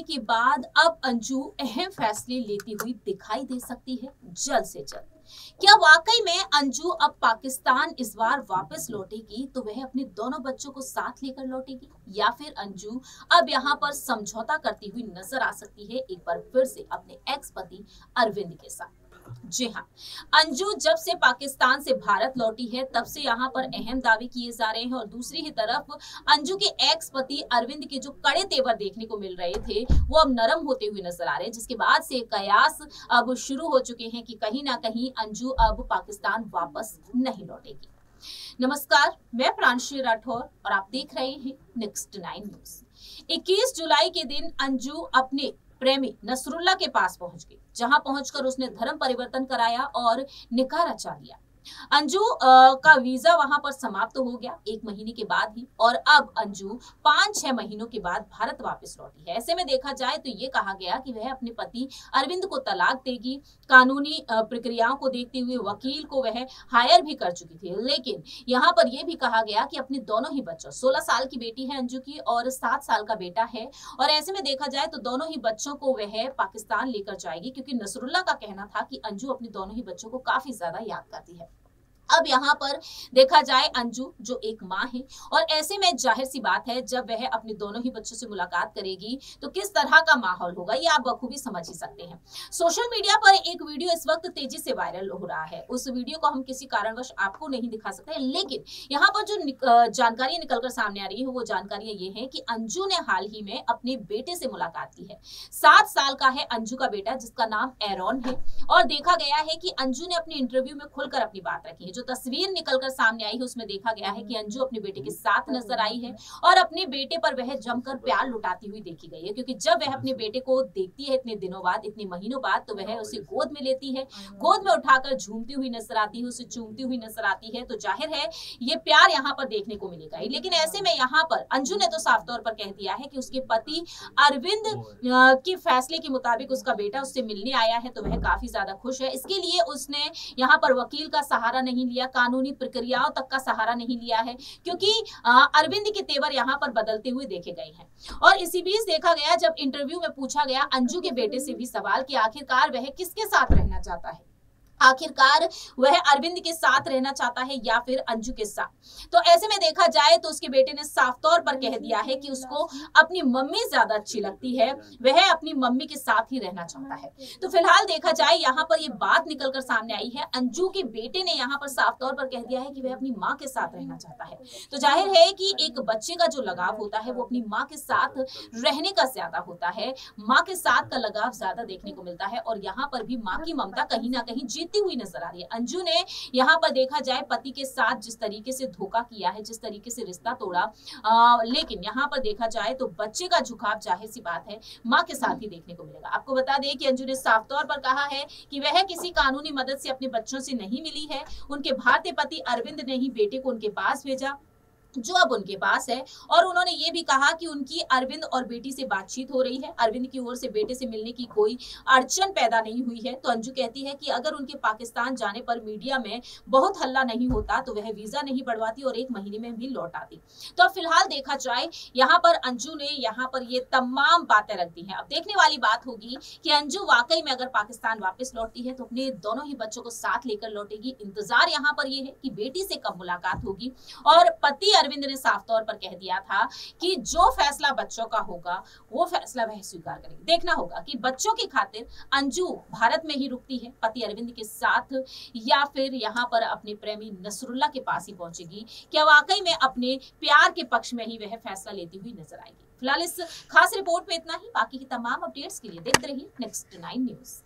के बाद अब अंजू अहम फैसले लेती हुई दिखाई दे सकती है जल्द से जल्द। क्या वाकई में अंजू अब पाकिस्तान इस बार वापस लौटेगी तो वह अपने दोनों बच्चों को साथ लेकर लौटेगी, या फिर अंजू अब यहाँ पर समझौता करती हुई नजर आ सकती है एक बार फिर से अपने एक्स पति अरविंद के साथ। जी हाँ, अंजू जब से पाकिस्तान से भारत लौटी है तब से यहाँ पर अहम दावे किए जा रहे हैं और दूसरी ही तरफ अंजू के एक्स पति अरविंद के जो कड़े तेवर देखने को मिल रहे थे वो अब नरम होते हुए नजर आ रहे हैं, जिसके बाद से कयास अब शुरू हो चुके हैं कि कहीं ना कहीं अंजू अब पाकिस्तान वापस नहीं लौटेगी। नमस्कार, मैं प्रांशु राठौर और आप देख रहे हैं नेक्स्ट 9 न्यूज। 21 जुलाई के दिन अंजू अपने प्रेमी नसरुल्ला के पास पहुंच गई, जहां पहुंचकर उसने धर्म परिवर्तन कराया और निकाह रचा लिया। अंजू का वीजा वहां पर समाप्त हो गया 1 महीने के बाद ही, और अब अंजू 5-6 महीनों के बाद भारत वापस लौटी है। ऐसे में देखा जाए तो ये कहा गया कि वह अपने पति अरविंद को तलाक देगी। कानूनी प्रक्रियाओं को देखते हुए वकील को वह हायर भी कर चुकी थी, लेकिन यहाँ पर यह भी कहा गया कि अपने दोनों ही बच्चों, 16 साल की बेटी है अंजू की और 7 साल का बेटा है, और ऐसे में देखा जाए तो दोनों ही बच्चों को वह पाकिस्तान लेकर जाएगी, क्योंकि नसरुल्ला का कहना था कि अंजू अपने दोनों ही बच्चों को काफी ज्यादा याद करती है। अब यहाँ पर देखा जाए अंजू जो एक माँ है, और ऐसे में जाहिर सी बात है जब वह अपने दोनों ही बच्चों से मुलाकात करेगी तो किस तरह का माहौल होगा ये आप बखूबी समझ ही सकते हैं। सोशल मीडिया पर एक वीडियो इस वक्त तेजी से वायरल हो रहा है। उस वीडियो को हम किसी कारणवश आपको नहीं दिखा सकते, लेकिन यहाँ पर जो जानकारी निकलकर सामने आ रही है वो जानकारियां ये है कि अंजू ने हाल ही में अपने बेटे से मुलाकात की है। 7 साल का है अंजू का बेटा, जिसका नाम एरॉन है, और देखा गया है कि अंजू ने अपने इंटरव्यू में खुलकर अपनी बात रखी है। जो तस्वीर निकलकर सामने आई है उसमें देखा गया है कि अंजू अपने बेटे के साथ नजर आई है और अपने बेटे पर वह जमकर प्यार लुटाती हुई देखी गई है, क्योंकि जब वह अपने बेटे को देखती है इतने दिनों बाद, इतने महीनों बाद, तो वह उसे गोद में लेती है, गोद में उठाकर झूमती हुई नजर आती है, उसे चूमती हुई नजर आती है। तो जाहिर है ये प्यार यहाँ पर देखने को मिलेगा ही। लेकिन ऐसे में यहाँ पर अंजू ने तो साफ तौर पर कह दिया है कि उसके पति अरविंद के फैसले के मुताबिक उसका बेटा उससे मिलने आया है, तो वह काफी ज्यादा खुश है। इसके लिए उसने यहाँ पर वकील का सहारा नहीं लिया, कानूनी प्रक्रियाओं तक का सहारा नहीं लिया है, क्योंकि अरविंद के तेवर यहाँ पर बदलते हुए देखे गए हैं। और इसी बीच देखा गया जब इंटरव्यू में पूछा गया अंजू के बेटे से भी सवाल कि आखिरकार वह किसके साथ रहना चाहता है, आखिरकार वह अरविंद के साथ रहना चाहता है या फिर अंजू के साथ, तो ऐसे में देखा जाए तो उसके बेटे ने साफ तौर पर कह दिया है कि उसको अपनी मम्मी ज्यादा अच्छी लगती है, वह अपनी मम्मी के साथ ही रहना चाहता है। तो फिलहाल देखा जाए यहाँ पर ये बात निकलकर सामने आई है, अंजू के बेटे ने यहाँ पर साफ तौर पर कह दिया है कि वह अपनी माँ के साथ रहना चाहता है। तो जाहिर है कि एक बच्चे का जो लगाव होता है वो अपनी माँ के साथ रहने का ज्यादा होता है, माँ के साथ का लगाव ज्यादा देखने को मिलता है, और यहाँ पर भी माँ की ममता कहीं ना कहीं जीतती हुई नजर आ रही है। अंजू ने यहाँ पर देखा जाए पति के साथ जिस तरीके से धोखा किया है, जिस तरीके से रिश्ता तोड़ा, लेकिन यहाँ पर देखा जाए तो बच्चे का झुकाव जाहिर सी बात है माँ के साथ ही देखने को मिलेगा। आपको बता दें कि अंजू ने साफ तौर पर कहा है कि वह किसी कानूनी मदद से अपने बच्चों से नहीं मिली है, उनके भारतीय पति अरविंद ने ही बेटे को उनके पास भेजा जो अब उनके पास है, और उन्होंने ये भी कहा कि उनकी अरविंद और बेटी से बातचीत हो रही है, अरविंद की ओर से बेटे से मिलने की कोई अड़चन पैदा नहीं हुई है। तो अंजू कहती है कि अगर उनके पाकिस्तान जाने पर मीडिया में बहुत हल्ला नहीं होता तो वह वीजा नहीं बढ़वाती और 1 महीने में भी लौट आती। तो अब फिलहाल देखा जाए यहाँ पर अंजू ने यहाँ पर ये तमाम बातें रख दी हैं। अब देखने वाली बात होगी कि अंजू वाकई में अगर पाकिस्तान वापस लौटती है तो अपने दोनों ही बच्चों को साथ लेकर लौटेगी। इंतजार यहाँ पर यह है कि बेटी से कब मुलाकात होगी, और पति अरविंद ने साफ तौर पर कह दिया था कि जो फैसला बच्चों का होगा वो फैसला वह स्वीकार करेगी। देखना होगा कि बच्चों की खातिर अंजू भारत में ही रुकती है पति अरविंद के साथ, या फिर यहाँ पर अपने प्रेमी नसरुल्ला के पास ही पहुंचेगी। क्या वाकई में अपने प्यार के पक्ष में ही वह फैसला लेती हुई नजर आएगी। फिलहाल इस खास रिपोर्ट में इतना ही। बाकी की तमाम अपडेट्स के लिए देखते रहिए नेक्स्ट 9 न्यूज।